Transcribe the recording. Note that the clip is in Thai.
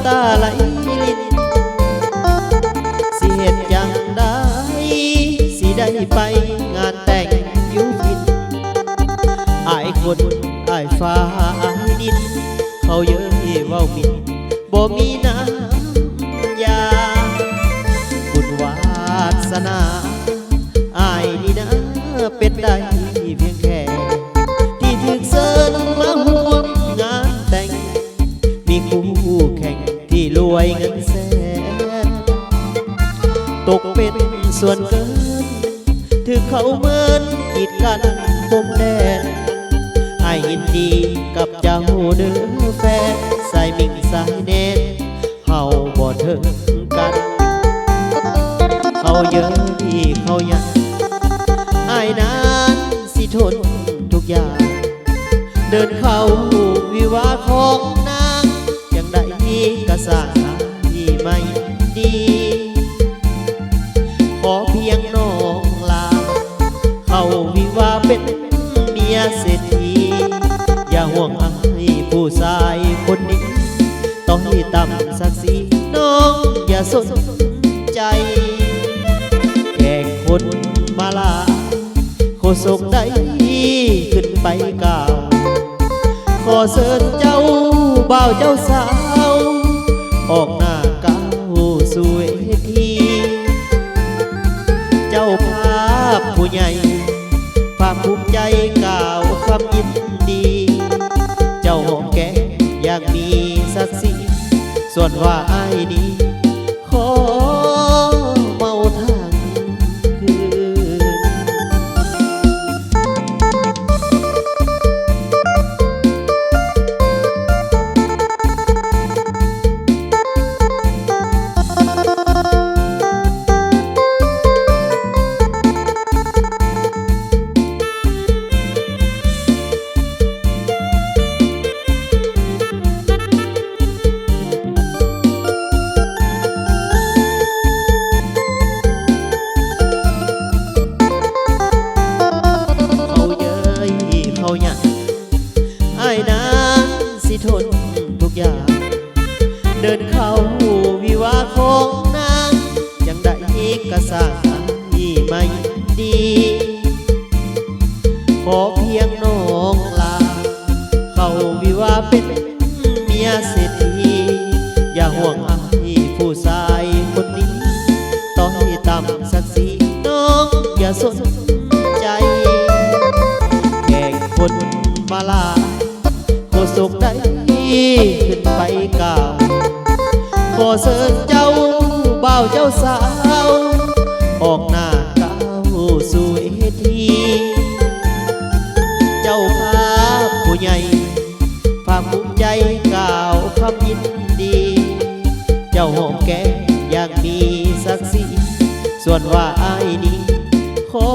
ำตาไหลลินสิเหตุอย่างใดสิได้ไปงานแต่งอยู่พินอายคนอายฟ้าอายดินเขาเยอะเว้ามินบ่มีน้ำยาบุญวาสนาอายนี่นะเป็นได้เพียงแค่ที่ถึกเสิร์นมาห่วงงานแต่งมีคู่แข่งที่รวยเงินแสนตกเป็นส่วนเกินถึงเขาเหมือนกีดกันพรมแดนอายยินดีกับเจ้าเด้อแฟนสายมิ่งสายแนนเฮาบ่ถึงกันเขาเยอะที่เขายังอายนั้นสิทนทุกอย่างเดินเข้าวิวาของนางยังได้กระสาที่ไม่ดีขอเพียงน้องลาเข้าวิวาเป็นเมียเศรษฐีอย่าห่วงอายผู้ชายคนนี้ต้องให้ต่ำศักดิ์ศรีน้องอย่าสนใจแขกคนมาลาโคศกได้ขึ้นไปกล่าวขอเชิญเจ้าบ่าวเจ้าสาวออกหน้าก้าวสู่เวทีเจ้าภาพผู้ใหญ่ภาคภูมิใจกล่าวคำยินดีเจ้าหอมแก้มอยากมีศักดิ์ศรีส่วนว่าอ้ายนี้ขอเมาทางคืนทนทุกอย่างเดินเข้าวิวาของนางยังได้กระสาที่ไม่ดีขอเพียงน้องลาเข้าวิวาเป็นเมียเศรษฐีอย่าห่วงอายผู้ชายคนนี้ต่อให้ต่ำศักดิ์ศรีน้องอย่าสนใจแขกคนมาลาโคศกได้ขึ้นไปกล่าวขอเชิญเจ้าบ่าวเจ้าสาวออกหน้าก้าวสู่เวทีเจ้าภาพผู้ใหญ่ภาคภูมิใจกล่าวคำยินดีเจ้าหอมแก้มอยากมีศักดิ์ศรีส่วนว่าอ้ายนี้ขอ